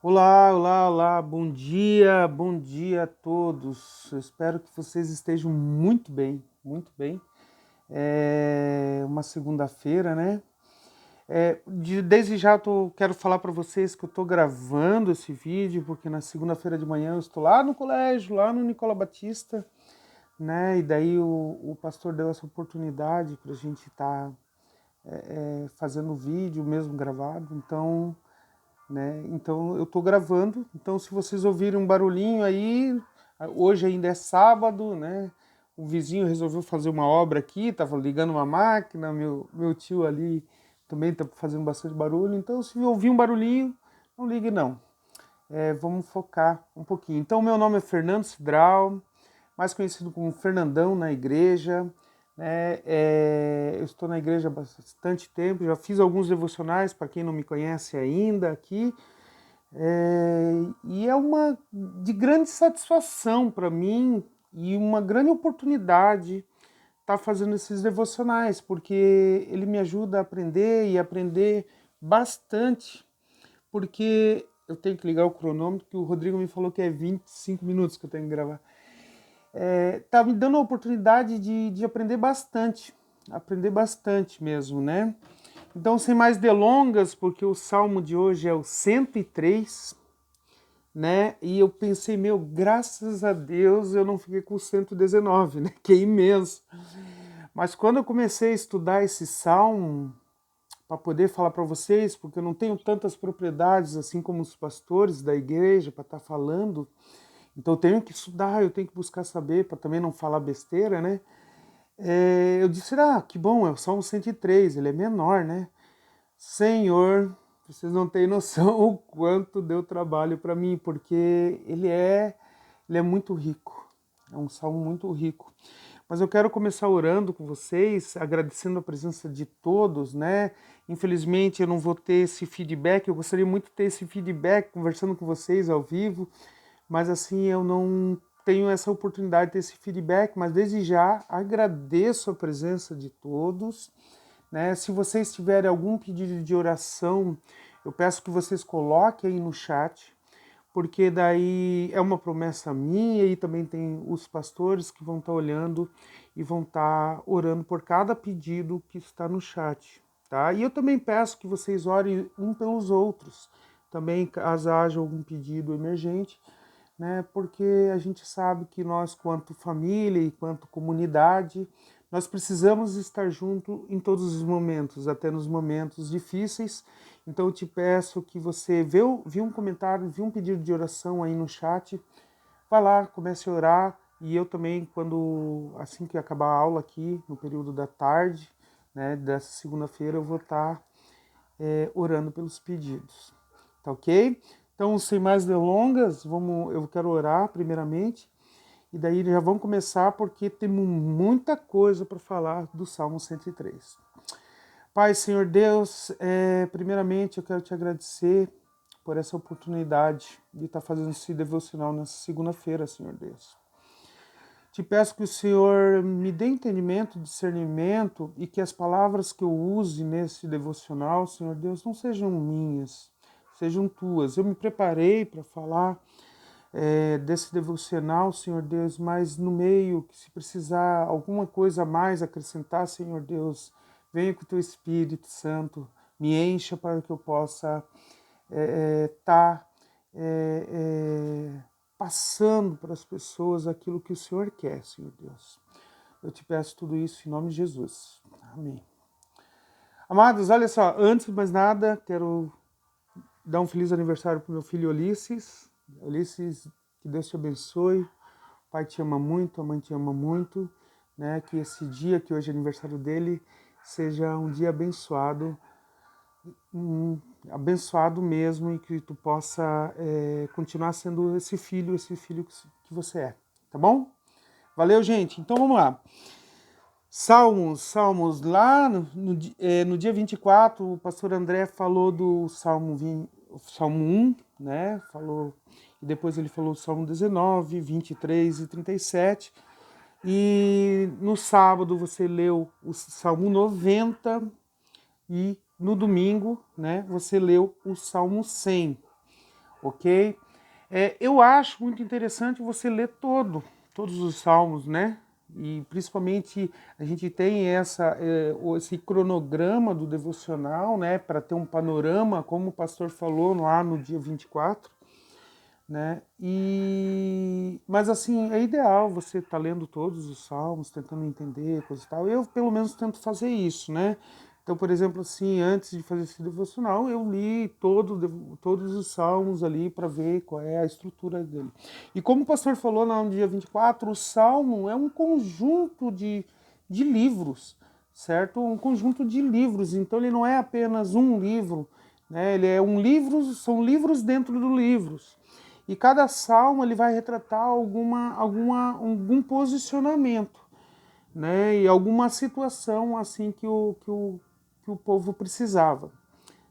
Olá, olá, olá, bom dia a todos. Eu espero que vocês estejam muito bem, muito bem. É uma segunda-feira, né? Desde já quero falar para vocês que eu estou gravando esse vídeo, porque na segunda-feira de manhã eu estou lá no colégio, lá no Nicola Batista, né? E daí o pastor deu essa oportunidade para a gente estar fazendo o vídeo mesmo gravado, então né? Então eu estou gravando, então se vocês ouvirem um barulhinho aí, hoje ainda é sábado, né? O vizinho resolveu fazer uma obra aqui, estava ligando uma máquina, meu tio ali também está fazendo bastante barulho, então se ouvir um barulhinho, não ligue não. Vamos focar um pouquinho. Então meu nome é Fernando Cidral, mais conhecido como Fernandão na igreja, né? Eu estou na igreja há bastante tempo, já fiz alguns devocionais para quem não me conhece ainda aqui, e é uma de grande satisfação para mim e uma grande oportunidade estar fazendo esses devocionais, porque ele me ajuda a aprender e aprender bastante, porque eu tenho que ligar o cronômetro, que o Rodrigo me falou que é 25 minutos que eu tenho que gravar. Tá me dando a oportunidade de aprender bastante mesmo, né? Então, sem mais delongas, porque o salmo de hoje é o 103, né? E eu pensei, meu, graças a Deus eu não fiquei com o 119, né? Que é imenso. Mas quando eu comecei a estudar esse salmo, para poder falar para vocês, porque eu não tenho tantas propriedades assim como os pastores da igreja para estar falando, então eu tenho que estudar, eu tenho que buscar saber para também não falar besteira, né? Eu disse, que bom, é o Salmo 103, ele é menor, né? Senhor, vocês não têm noção o quanto deu trabalho para mim, porque ele é muito rico, é um salmo muito rico. Mas eu quero começar orando com vocês, agradecendo a presença de todos, né? Infelizmente eu não vou ter esse feedback, eu gostaria muito de ter esse feedback conversando com vocês ao vivo, mas assim eu não tenho essa oportunidade de ter esse feedback, mas desde já agradeço a presença de todos, né? Se vocês tiverem algum pedido de oração, eu peço que vocês coloquem aí no chat, porque daí é uma promessa minha e também tem os pastores que vão estar olhando e vão estar orando por cada pedido que está no chat, tá? E eu também peço que vocês orem um pelos outros, também caso haja algum pedido emergente, né? Porque a gente sabe que nós, quanto família e quanto comunidade, nós precisamos estar junto em todos os momentos, até nos momentos difíceis. Então eu te peço que você viu um comentário, viu um pedido de oração aí no chat, vá lá, comece a orar. E eu também, assim que acabar a aula aqui, no período da tarde, né, dessa segunda-feira, eu vou estar orando pelos pedidos. Tá ok? Então, sem mais delongas, eu quero orar primeiramente, e daí já vamos começar porque temos muita coisa para falar do Salmo 103. Pai, Senhor Deus, primeiramente eu quero te agradecer por essa oportunidade de estar fazendo esse devocional nessa segunda-feira, Senhor Deus. Te peço que o Senhor me dê entendimento, discernimento e que as palavras que eu use nesse devocional, Senhor Deus, não sejam minhas, sejam tuas. Eu me preparei para falar desse devocional, Senhor Deus, mas no meio, que se precisar alguma coisa a mais acrescentar, Senhor Deus, venha com o teu Espírito Santo, me encha para que eu possa estar passando para as pessoas aquilo que o Senhor quer, Senhor Deus. Eu te peço tudo isso em nome de Jesus. Amém. Amados, olha só, antes de mais nada, quero dar um feliz aniversário para o meu filho Ulisses. Ulisses, que Deus te abençoe. O pai te ama muito, a mãe te ama muito, né? Que esse dia, que hoje é aniversário dele, seja um dia abençoado, abençoado mesmo, e que tu possa continuar sendo esse filho que você é, tá bom? Valeu, gente. Então vamos lá. Salmos. Lá no dia 24, o pastor André falou do Salmo 1, né? Falou, e depois ele falou do Salmo 19, 23 e 37. E no sábado você leu o Salmo 90 e no domingo, né, você leu o Salmo 100. ok? Eu acho muito interessante você ler todos os salmos, né? E principalmente a gente tem esse cronograma do devocional, né? Para ter um panorama, como o pastor falou lá no dia 24, né? Mas assim, é ideal você estar lendo todos os salmos, tentando entender, coisa e tal. Eu, pelo menos, tento fazer isso, né? Então, por exemplo, assim, antes de fazer esse devocional, eu li todos os salmos ali para ver qual é a estrutura dele. E como o pastor falou lá no dia 24, o salmo é um conjunto de livros, certo? Um conjunto de livros. Então, ele não é apenas um livro, né? Ele é um livro, são livros dentro de livros. E cada salmo ele vai retratar algum posicionamento, né? E alguma situação assim que o povo precisava,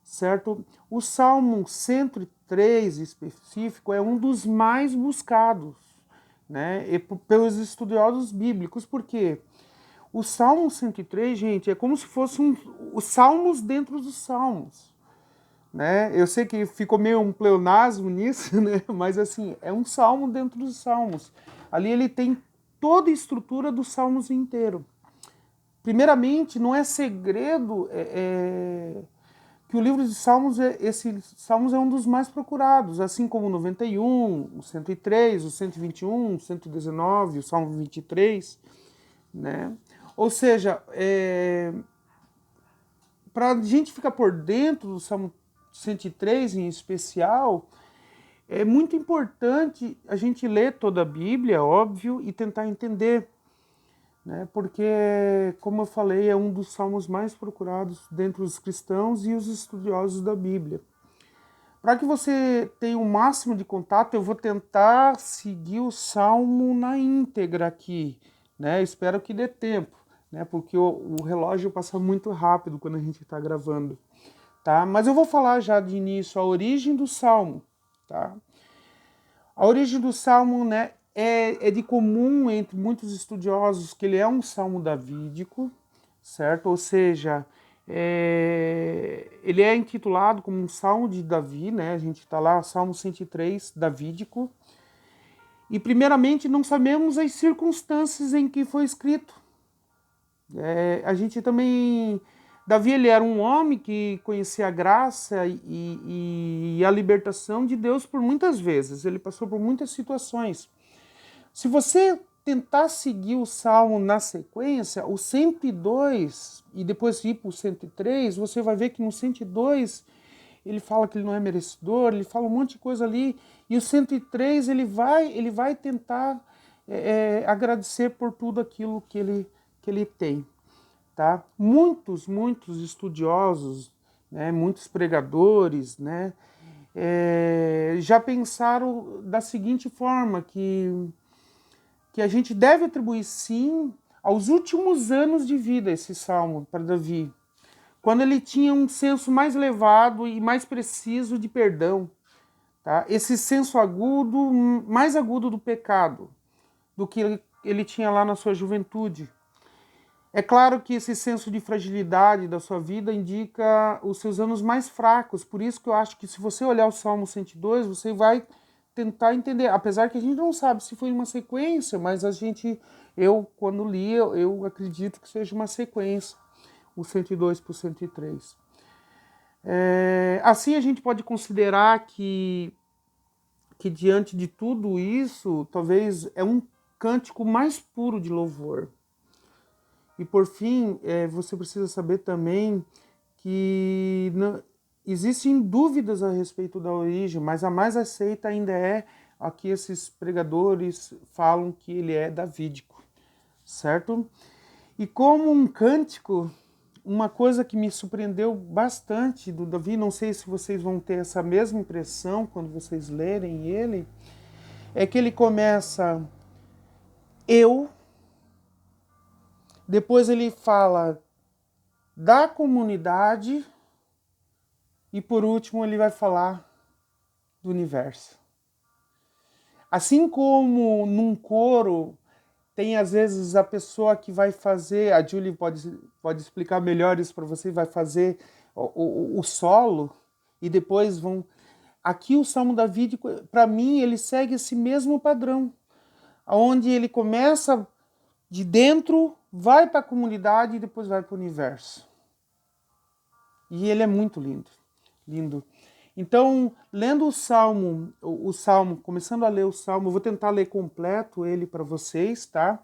certo? O Salmo 103 específico é um dos mais buscados, né? Pelos estudiosos bíblicos, porque o Salmo 103, gente, é como se fosse os salmos dentro dos salmos. Né? Eu sei que ficou meio um pleonasmo nisso, né? Mas assim, é um salmo dentro dos salmos. Ali ele tem toda a estrutura dos salmos inteiro. Primeiramente, não é segredo que o livro de Salmos, esse Salmos é um dos mais procurados, assim como o 91, o 103, o 121, o 119, o Salmo 23, né? Ou seja, para a gente ficar por dentro do Salmo 103 em especial, é muito importante a gente ler toda a Bíblia, óbvio, e tentar entender, né? Porque, como eu falei, é um dos salmos mais procurados dentre os cristãos e os estudiosos da Bíblia. Para que você tenha o máximo de contato, eu vou tentar seguir o salmo na íntegra aqui, né? Espero que dê tempo, né? Porque o relógio passa muito rápido quando a gente está gravando, tá? Mas eu vou falar já de início a origem do salmo, tá? A origem do salmo, né, é de comum entre muitos estudiosos que ele é um salmo davídico, certo? Ou seja, ele é intitulado como um salmo de Davi, né? A gente está lá, Salmo 103, davídico. E primeiramente não sabemos as circunstâncias em que foi escrito. A gente também... Davi ele era um homem que conhecia a graça e a libertação de Deus por muitas vezes. Ele passou por muitas situações. Se você tentar seguir o Salmo na sequência, o 102 e depois ir para o 103, você vai ver que no 102 ele fala que ele não é merecedor, ele fala um monte de coisa ali. E o 103 ele vai tentar agradecer por tudo aquilo que ele tem. Tá? Muitos estudiosos, né, muitos pregadores, né, já pensaram da seguinte forma, que a gente deve atribuir sim aos últimos anos de vida esse salmo para Davi, quando ele tinha um senso mais elevado e mais preciso de perdão, tá? Esse senso agudo, mais agudo do pecado, do que ele tinha lá na sua juventude. É claro que esse senso de fragilidade da sua vida indica os seus anos mais fracos, por isso que eu acho que se você olhar o Salmo 102, você vai tentar entender, apesar que a gente não sabe se foi uma sequência, mas eu quando li, eu acredito que seja uma sequência, o 102 para o 103. Assim a gente pode considerar que diante de tudo isso, talvez é um cântico mais puro de louvor. E por fim, você precisa saber também que existem dúvidas a respeito da origem, mas a mais aceita ainda é a que esses pregadores falam que ele é davídico, certo? E como um cântico, uma coisa que me surpreendeu bastante do Davi, não sei se vocês vão ter essa mesma impressão quando vocês lerem ele, é que ele começa eu. Depois ele fala da comunidade e por último ele vai falar do universo. Assim como num coro tem às vezes a pessoa que vai fazer, a Julie pode explicar melhor isso para você, vai fazer o solo e depois aqui o Salmo Davi, para mim, ele segue esse mesmo padrão, onde ele começa de dentro, vai para a comunidade e depois vai para o universo. E ele é muito lindo, lindo. Então, lendo o Salmo, começando a ler o Salmo, eu vou tentar ler completo ele para vocês, tá?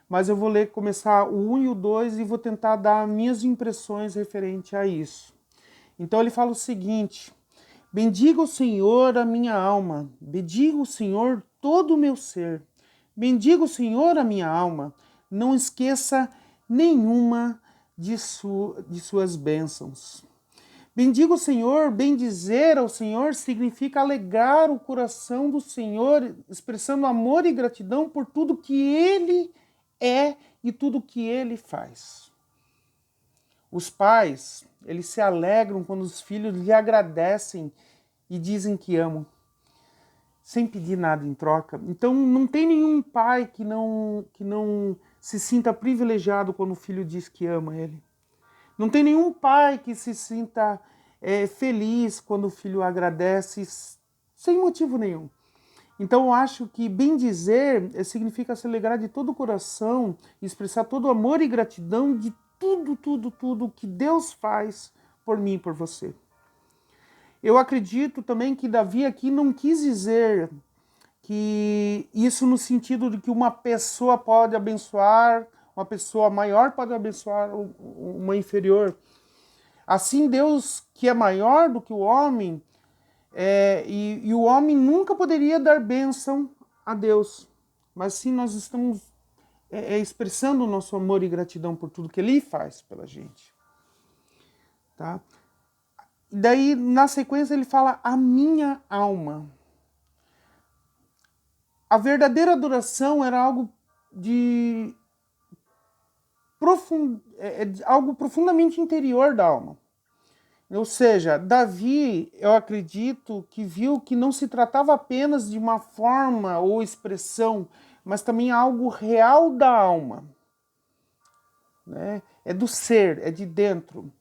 Mas eu vou começar o 1 e o 2 e vou tentar dar minhas impressões referente a isso. Então ele fala o seguinte: bendiga o Senhor a minha alma, bendiga o Senhor todo o meu ser. Bendiga o Senhor a minha alma, não esqueça nenhuma de suas bênçãos. Bendiga o Senhor, bendizer ao Senhor significa alegrar o coração do Senhor, expressando amor e gratidão por tudo que Ele é e tudo que Ele faz. Os pais, eles se alegram quando os filhos lhe agradecem e dizem que amam, sem pedir nada em troca. Então não tem nenhum pai que não se sinta privilegiado quando o filho diz que ama ele. Não tem nenhum pai que se sinta feliz quando o filho agradece sem motivo nenhum. Então eu acho que bendizer significa se alegrar de todo o coração, expressar todo o amor e gratidão de tudo que Deus faz por mim e por você. Eu acredito também que Davi aqui não quis dizer que isso no sentido de que uma pessoa pode abençoar, uma pessoa maior pode abençoar uma inferior. Assim, Deus, que é maior do que o homem, e o homem nunca poderia dar bênção a Deus. Mas sim, nós estamos expressando o nosso amor e gratidão por tudo que Ele faz pela gente. Tá? Daí, na sequência, ele fala, a minha alma. A verdadeira adoração era algo algo profundamente interior da alma. Ou seja, Davi, eu acredito que viu que não se tratava apenas de uma forma ou expressão, mas também algo real da alma. Né? É do ser, é de dentro.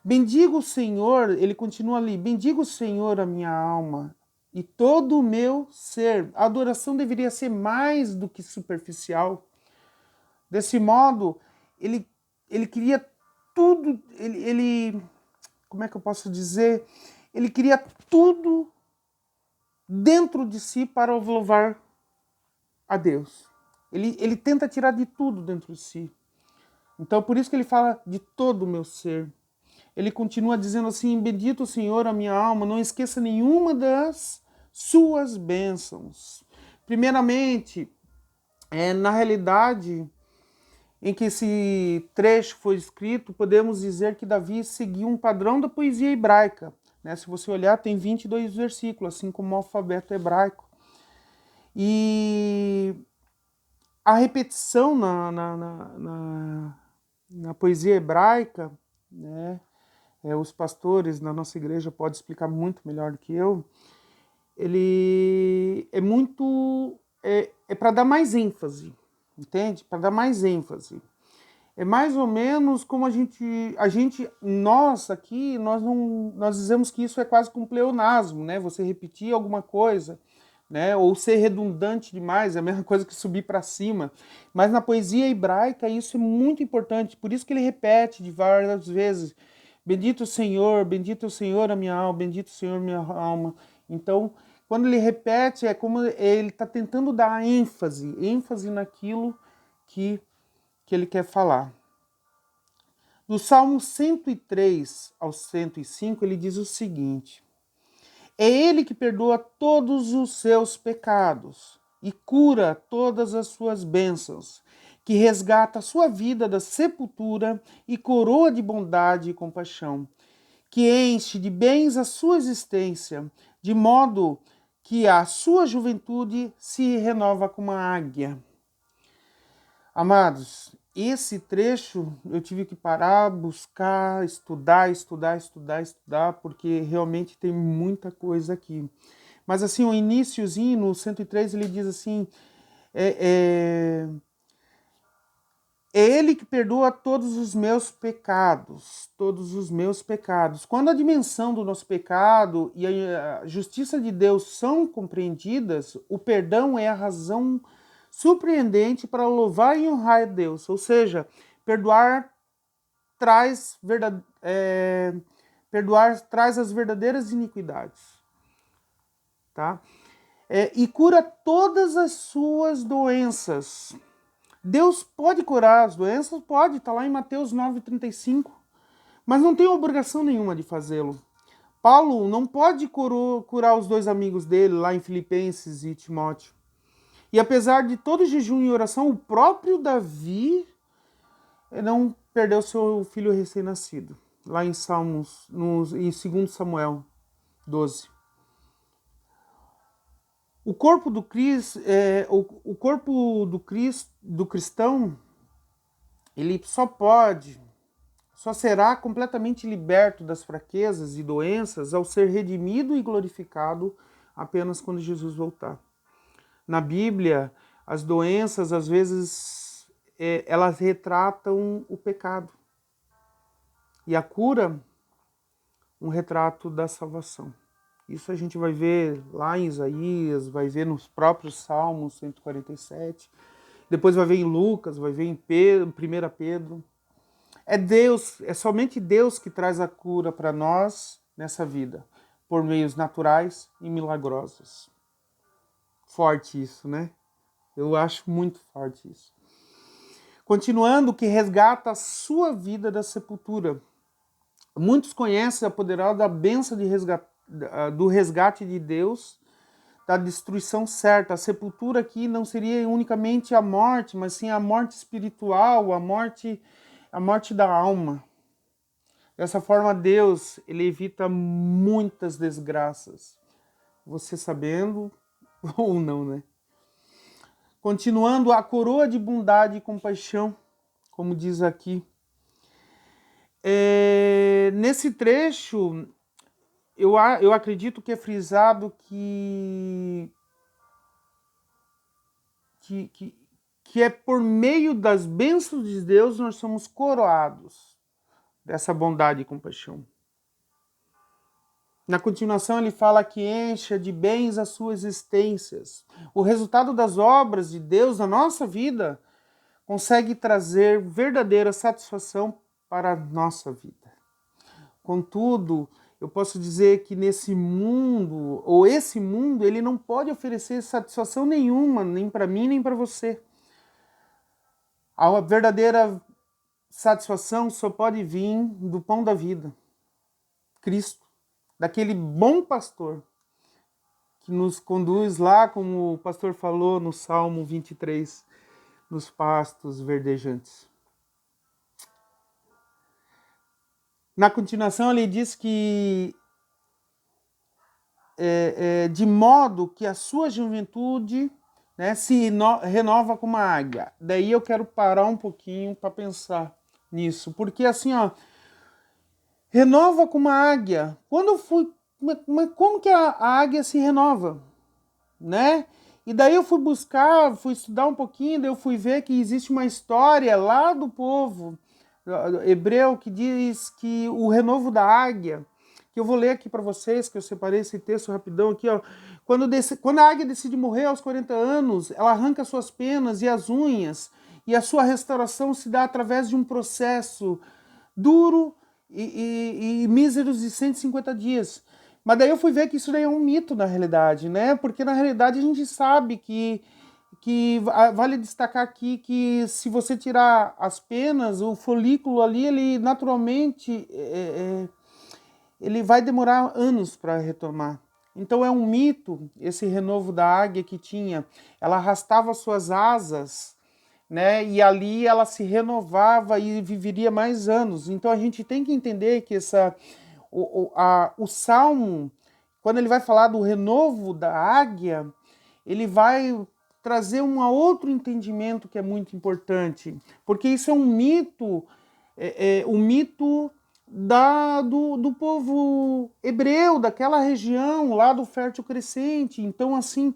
Bendiga o Senhor, ele continua ali, bendiga o Senhor a minha alma e todo o meu ser. A adoração deveria ser mais do que superficial. Desse modo, ele queria tudo, como é que eu posso dizer? Ele queria tudo dentro de si para louvar a Deus. Ele tenta tirar de tudo dentro de si. Então, por isso que ele fala de todo o meu ser. Ele continua dizendo assim, bendito o Senhor a minha alma, não esqueça nenhuma das suas bênçãos. Primeiramente, na realidade em que esse trecho foi escrito, podemos dizer que Davi seguiu um padrão da poesia hebraica. Né? Se você olhar, tem 22 versículos, assim como o alfabeto hebraico. E a repetição na poesia hebraica, né? Os pastores na nossa igreja podem explicar muito melhor do que eu, ele é muito... é para dar mais ênfase, entende? Para dar mais ênfase. É mais ou menos como nós aqui, nós dizemos que isso é quase que um pleonasmo, né? Você repetir alguma coisa, né? Ou ser redundante demais, é a mesma coisa que subir para cima. Mas na poesia hebraica isso é muito importante, por isso que ele repete de várias vezes, bendito o Senhor a minha alma, bendito o Senhor minha alma. Então, quando ele repete, é como ele está tentando dar ênfase naquilo que ele quer falar. Do Salmo 103 ao 105, ele diz o seguinte: é ele que perdoa todos os seus pecados e cura todas as suas bênçãos, que resgata a sua vida da sepultura e coroa de bondade e compaixão, que enche de bens a sua existência, de modo que a sua juventude se renova como a águia. Amados, esse trecho eu tive que parar, buscar, estudar, porque realmente tem muita coisa aqui. Mas assim, o iniciozinho, no 103, ele diz assim, É Ele que perdoa todos os meus pecados, todos os meus pecados. Quando a dimensão do nosso pecado e a justiça de Deus são compreendidas, o perdão é a razão surpreendente para louvar e honrar a Deus. Ou seja, perdoar traz, perdoar traz as verdadeiras iniquidades, tá? E cura todas as suas doenças. Deus pode curar as doenças? Pode, está lá em Mateus 9,35, mas não tem obrigação nenhuma de fazê-lo. Paulo não pode curar os dois amigos dele, lá em Filipenses e Timóteo. E apesar de todo jejum e oração, o próprio Davi não perdeu seu filho recém-nascido, lá em Salmos, em 2 Samuel 12. O corpo do Cristo, o corpo do cristão, ele só será completamente liberto das fraquezas e doenças ao ser redimido e glorificado apenas quando Jesus voltar. Na Bíblia, as doenças, às vezes, elas retratam o pecado. E a cura, um retrato da salvação. Isso a gente vai ver lá em Isaías, vai ver nos próprios Salmos 147. Depois vai ver em Lucas, vai ver em Pedro, 1 Pedro. É Deus, é somente Deus que traz a cura para nós nessa vida, por meios naturais e milagrosos. Forte isso, né? Eu acho muito forte isso. Continuando, que resgata a sua vida da sepultura. Muitos conhecem a poderosa bênção do resgate de Deus, da destruição certa. A sepultura aqui não seria unicamente a morte, mas sim a morte espiritual, a morte da alma. Dessa forma, Deus, ele evita muitas desgraças. Você sabendo ou não, né? Continuando, a coroa de bondade e compaixão, como diz aqui. Nesse trecho, eu acredito que é frisado que é por meio das bênçãos de Deus nós somos coroados dessa bondade e compaixão. Na continuação ele fala que encha de bens as suas existências. O resultado das obras de Deus na nossa vida consegue trazer verdadeira satisfação para a nossa vida. Contudo, eu posso dizer que nesse mundo, ou esse mundo, ele não pode oferecer satisfação nenhuma, nem para mim, nem para você. A verdadeira satisfação só pode vir do pão da vida, Cristo, daquele bom pastor que nos conduz lá, como o pastor falou no Salmo 23, nos pastos verdejantes. Na continuação, ele diz que de modo que a sua juventude, né, renova como a águia. Daí eu quero parar um pouquinho para pensar nisso, porque assim, ó, renova como a águia. Quando eu fui, mas como que a águia se renova, né? E daí eu fui estudar um pouquinho, daí eu fui ver que existe uma história lá do povo hebreu que diz que o renovo da águia, que eu vou ler aqui para vocês, que eu separei esse texto rapidão aqui, ó. Quando a águia decide morrer aos 40 anos, ela arranca suas penas e as unhas, e a sua restauração se dá através de um processo duro e míseros de 150 dias. Mas daí eu fui ver que isso daí é um mito na realidade, né? Porque na realidade a gente sabe que vale destacar aqui que se você tirar as penas, o folículo ali, ele naturalmente ele vai demorar anos para retomar. Então é um mito esse renovo da águia que tinha. Ela arrastava suas asas, né? E ali ela se renovava e viveria mais anos. Então a gente tem que entender que o Salmo, quando ele vai falar do renovo da águia, ele vai trazer um outro entendimento que é muito importante, porque isso é um mito, o mito do povo hebreu, daquela região lá do Fértil Crescente. Então, assim,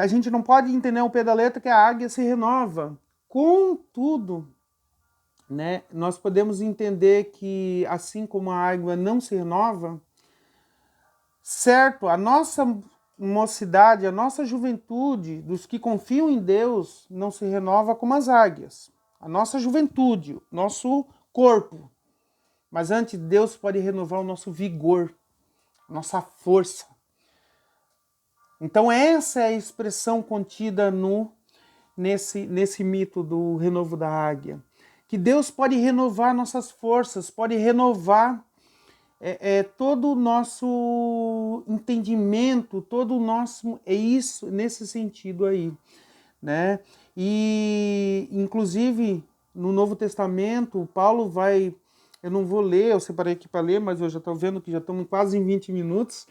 a gente não pode entender ao pé da letra que a águia se renova. Contudo, né, nós podemos entender que, assim como a água não se renova, certo, a nossa mocidade, a nossa juventude, dos que confiam em Deus, não se renova como as águias. A nossa juventude, nosso corpo. Mas antes, Deus pode renovar o nosso vigor, nossa força. Então essa é a expressão contida nesse mito do renovo da águia. Que Deus pode renovar nossas forças, pode renovar todo o nosso entendimento, todo o nosso... É isso, nesse sentido aí, né? E, inclusive, no Novo Testamento, Paulo vai... Eu não vou ler, eu separei aqui para ler, mas eu já estou vendo que já estamos quase em 20 minutos.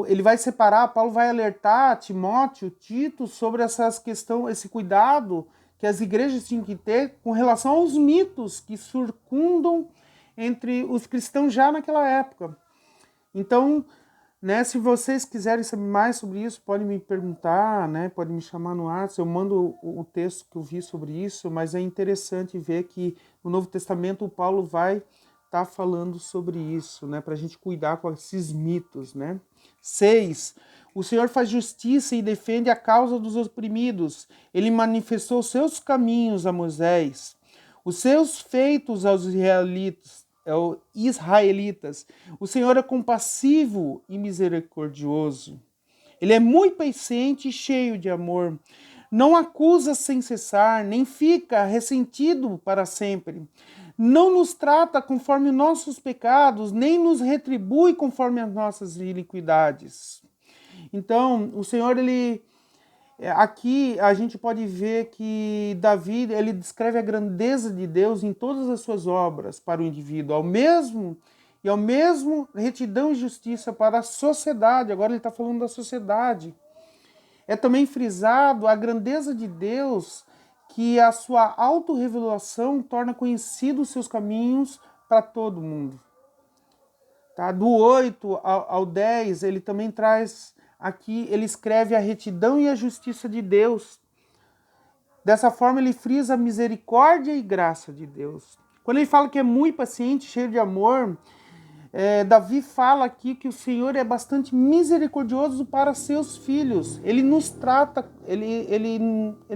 Ele vai separar, Paulo vai alertar Timóteo, Tito, sobre essas questões, esse cuidado que as igrejas tinham que ter com relação aos mitos que circundam entre os cristãos já naquela época. Então, né, se vocês quiserem saber mais sobre isso, podem me perguntar, né, podem me chamar no WhatsApp, eu mando o texto que eu vi sobre isso, mas é interessante ver que no Novo Testamento o Paulo vai estar falando sobre isso, né, para a gente cuidar com esses mitos, né. 6. O Senhor faz justiça e defende a causa dos oprimidos. Ele manifestou seus caminhos a Moisés, os seus feitos aos israelitas. O Senhor é compassivo e misericordioso. Ele é muito paciente e cheio de amor. Não acusa sem cessar, nem fica ressentido para sempre. Não nos trata conforme nossos pecados, nem nos retribui conforme as nossas iniquidades. Então, o Senhor, aqui a gente pode ver que Davi, ele descreve a grandeza de Deus em todas as suas obras para o indivíduo, ao mesmo retidão e justiça para a sociedade. Agora ele está falando da sociedade. É também frisado a grandeza de Deus, que a sua autorrevelação torna conhecidos os seus caminhos para todo mundo. Tá? Do 8 ao 10, ele também traz aqui, ele escreve a retidão e a justiça de Deus. Dessa forma, ele frisa a misericórdia e graça de Deus. Quando ele fala que é muito paciente, cheio de amor, Davi fala aqui que o Senhor é bastante misericordioso para seus filhos. Ele nos trata, ele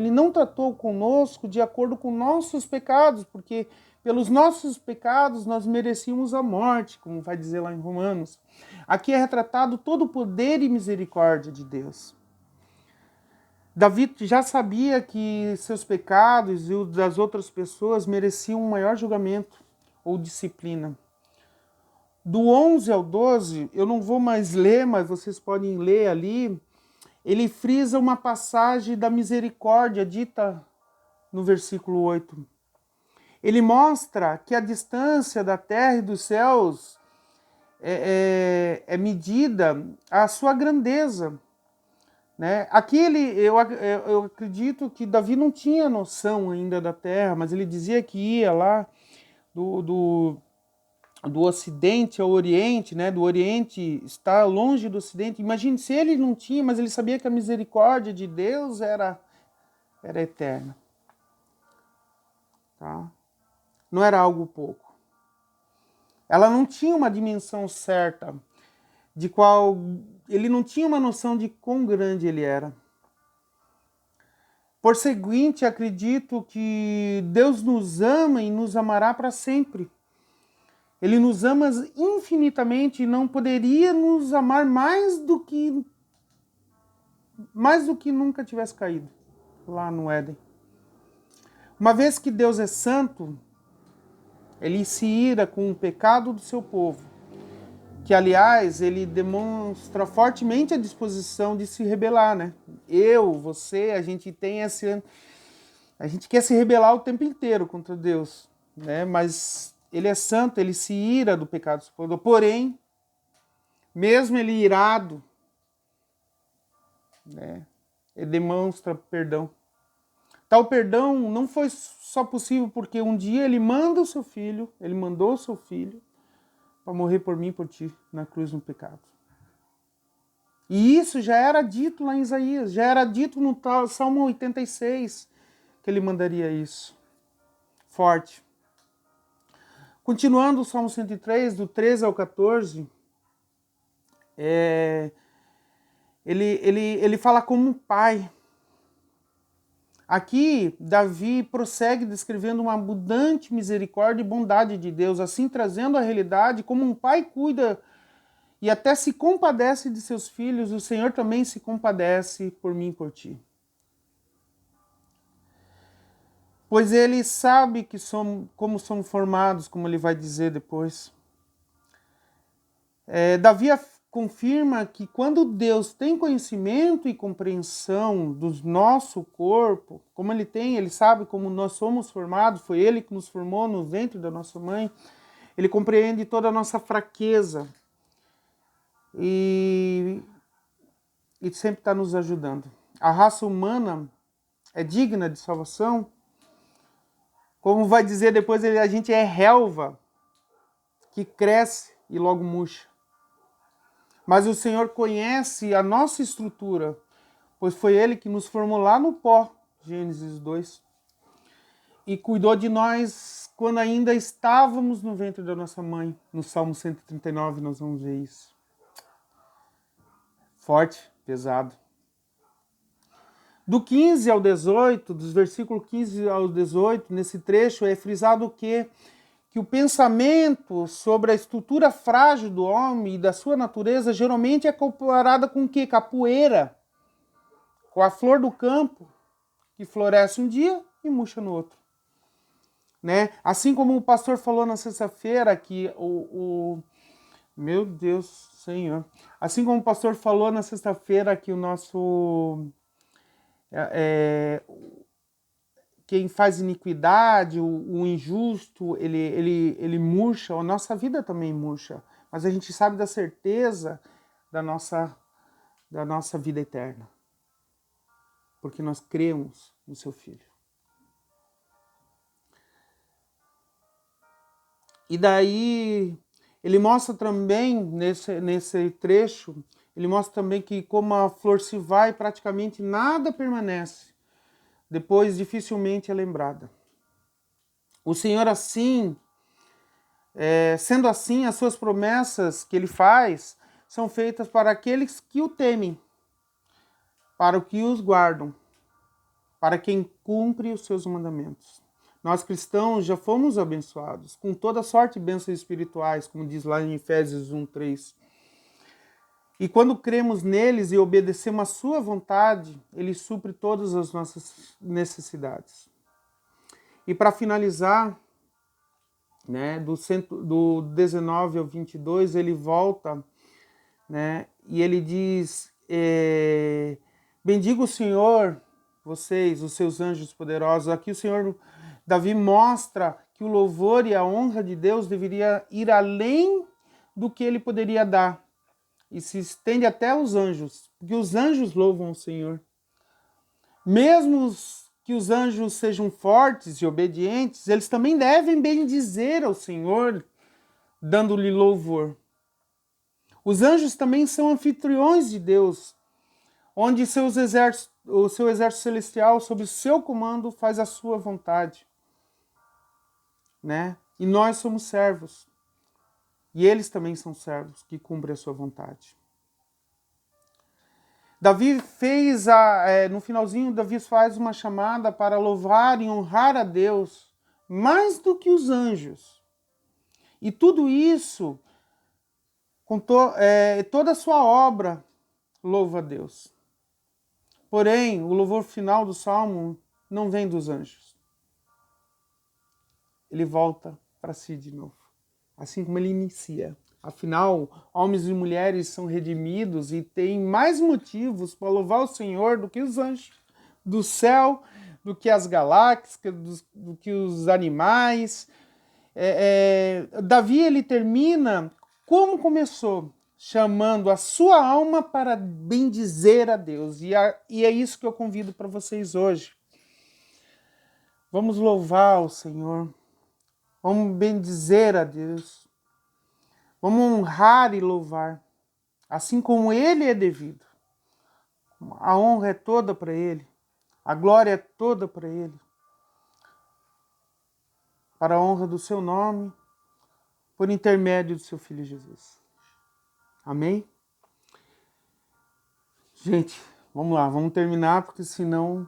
não tratou conosco de acordo com nossos pecados, porque pelos nossos pecados nós merecíamos a morte, como vai dizer lá em Romanos. Aqui é retratado todo o poder e misericórdia de Deus. Davi já sabia que seus pecados e os das outras pessoas mereciam um maior julgamento ou disciplina. Do 11 ao 12, eu não vou mais ler, mas vocês podem ler ali, ele frisa uma passagem da misericórdia dita no versículo 8. Ele mostra que a distância da terra e dos céus é medida à sua grandeza. Né? Aqui eu acredito que Davi não tinha noção ainda da terra, mas ele dizia que ia lá do Ocidente ao Oriente, né? Do Oriente está longe do Ocidente. Imagine se ele não tinha, mas ele sabia que a misericórdia de Deus era eterna. Tá? Não era algo pouco. Ela não tinha uma dimensão certa, de qual ele não tinha uma noção de quão grande ele era. Por seguinte, acredito que Deus nos ama e nos amará para sempre. Ele nos ama infinitamente e não poderia nos amar mais do que nunca tivesse caído lá no Éden. Uma vez que Deus é santo, ele se ira com o pecado do seu povo, que, aliás, ele demonstra fortemente a disposição de se rebelar, né? Você, a gente quer se rebelar o tempo inteiro contra Deus, né? Mas ele é santo, ele se ira do pecado do seu povo. Porém, mesmo ele irado, né, ele demonstra perdão. Tal perdão não foi só possível porque um dia ele mandou o seu filho para morrer por mim e por ti na cruz no pecado. E isso já era dito lá em Isaías, já era dito no Salmo 86, que ele mandaria isso. Forte. Continuando o Salmo 103, do 13 ao 14, ele fala como um pai. Aqui, Davi prossegue descrevendo uma abundante misericórdia e bondade de Deus, assim trazendo a realidade como um pai cuida e até se compadece de seus filhos, o Senhor também se compadece por mim e por ti. Pois ele sabe que como somos formados, como ele vai dizer depois. Davi confirma que quando Deus tem conhecimento e compreensão do nosso corpo, como ele tem, ele sabe como nós somos formados, foi ele que nos formou no ventre da nossa mãe, ele compreende toda a nossa fraqueza e sempre está nos ajudando. A raça humana é digna de salvação. Como vai dizer depois, a gente é relva que cresce e logo murcha. Mas o Senhor conhece a nossa estrutura, pois foi Ele que nos formou lá no pó, Gênesis 2, e cuidou de nós quando ainda estávamos no ventre da nossa mãe. No Salmo 139 nós vamos ver isso. Forte, pesado. Do 15 ao 18, dos versículos 15 ao 18, nesse trecho é frisado o quê? Que o pensamento sobre a estrutura frágil do homem e da sua natureza geralmente é comparada com o quê? Com a poeira, com a flor do campo, que floresce um dia e murcha no outro. Né? Assim como o pastor falou na sexta-feira que meu Deus, Senhor. Assim como o pastor falou na sexta-feira que o nosso... quem faz iniquidade, o injusto, ele murcha, a nossa vida também murcha. Mas a gente sabe da certeza da nossa vida eterna. Porque nós cremos no seu Filho. E daí, ele mostra também, nesse trecho, ele mostra também que como a flor se vai, praticamente nada permanece. Depois dificilmente é lembrada. O Senhor assim, sendo assim, as suas promessas que Ele faz são feitas para aqueles que o temem, para os que os guardam, para quem cumpre os seus mandamentos. Nós cristãos já fomos abençoados com toda sorte de bênçãos espirituais, como diz lá em Efésios 1:3. E quando cremos neles e obedecemos a sua vontade, ele supre todas as nossas necessidades. E para finalizar, né, do 19 ao 22, ele volta, né, e ele diz, bendiga o Senhor, vocês, os seus anjos poderosos. Aqui o Senhor, Davi mostra que o louvor e a honra de Deus deveria ir além do que ele poderia dar. E se estende até os anjos, porque os anjos louvam o Senhor. Mesmo que os anjos sejam fortes e obedientes, eles também devem bendizer ao Senhor, dando-lhe louvor. Os anjos também são anfitriões de Deus, onde o seu exército celestial, sob o seu comando, faz a sua vontade. Né? E nós somos servos. E eles também são servos que cumprem a sua vontade. Davi fez, no finalzinho, Davi faz uma chamada para louvar e honrar a Deus mais do que os anjos. E tudo isso, com toda a sua obra, louva a Deus. Porém, o louvor final do Salmo não vem dos anjos. Ele volta para si de novo. Assim como ele inicia. Afinal, homens e mulheres são redimidos e têm mais motivos para louvar o Senhor do que os anjos do céu, do que as galáxias, do que os animais. Davi, ele termina como começou, chamando a sua alma para bendizer a Deus. E é isso que eu convido para vocês hoje. Vamos louvar o Senhor. Vamos bendizer a Deus. Vamos honrar e louvar, assim como Ele é devido. A honra é toda para Ele. A glória é toda para Ele. para a honra do seu nome, por intermédio do seu Filho Jesus. Amém? Gente, vamos lá, vamos terminar, porque senão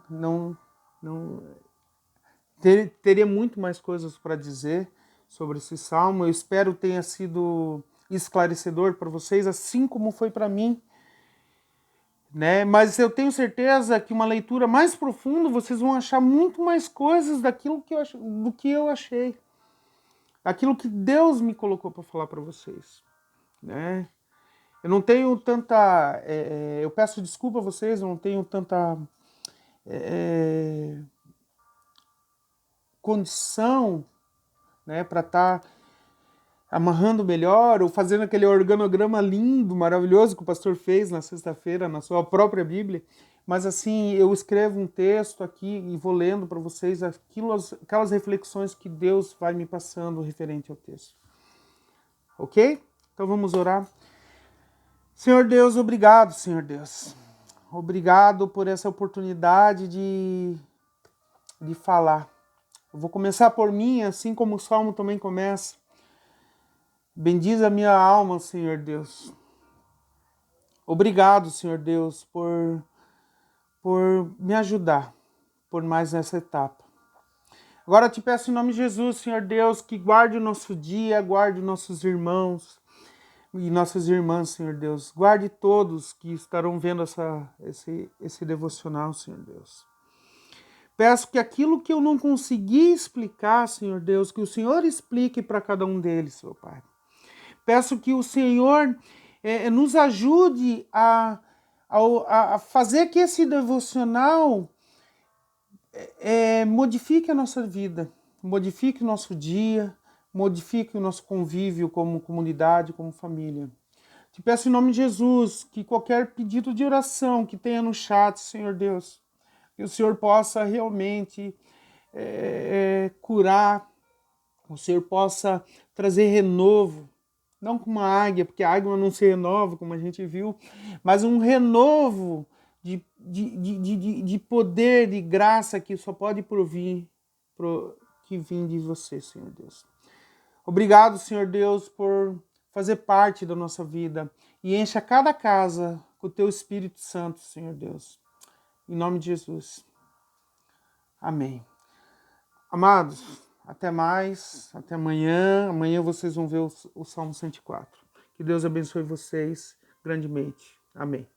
teria muito mais coisas para dizer sobre esse salmo. Eu espero que tenha sido esclarecedor para vocês, assim como foi para mim. Né? Mas eu tenho certeza que uma leitura mais profunda, vocês vão achar muito mais coisas daquilo que do que eu achei. Daquilo que Deus me colocou para falar para vocês. Né? Eu não tenho tanta... eu peço desculpa a vocês, eu não tenho tanta condição, né, para estar amarrando melhor ou fazendo aquele organograma lindo, maravilhoso que o pastor fez na sexta-feira na sua própria Bíblia. Mas assim, eu escrevo um texto aqui e vou lendo para vocês aquelas reflexões que Deus vai me passando referente ao texto. Ok? Então vamos orar. Senhor Deus, obrigado, Senhor Deus. Obrigado por essa oportunidade de falar. Eu vou começar por mim, assim como o Salmo também começa. Bendize a minha alma, Senhor Deus. Obrigado, Senhor Deus, por me ajudar por mais essa etapa. Agora eu te peço em nome de Jesus, Senhor Deus, que guarde o nosso dia, guarde nossos irmãos e nossas irmãs, Senhor Deus. Guarde todos que estarão vendo esse devocional, Senhor Deus. Peço que aquilo que eu não consegui explicar, Senhor Deus, que o Senhor explique para cada um deles, seu Pai. Peço que o Senhor nos ajude a fazer que esse devocional modifique a nossa vida, modifique o nosso dia, modifique o nosso convívio como comunidade, como família. Te peço em nome de Jesus que qualquer pedido de oração que tenha no chat, Senhor Deus, que o Senhor possa realmente curar, o Senhor possa trazer renovo, não como uma águia, porque a águia não se renova, como a gente viu, mas um renovo de poder, de graça que só pode que vem de você, Senhor Deus. Obrigado, Senhor Deus, por fazer parte da nossa vida e encha cada casa com o Teu Espírito Santo, Senhor Deus. Em nome de Jesus. Amém. Amados, até mais, até amanhã. Amanhã vocês vão ver o Salmo 104. Que Deus abençoe vocês grandemente. Amém.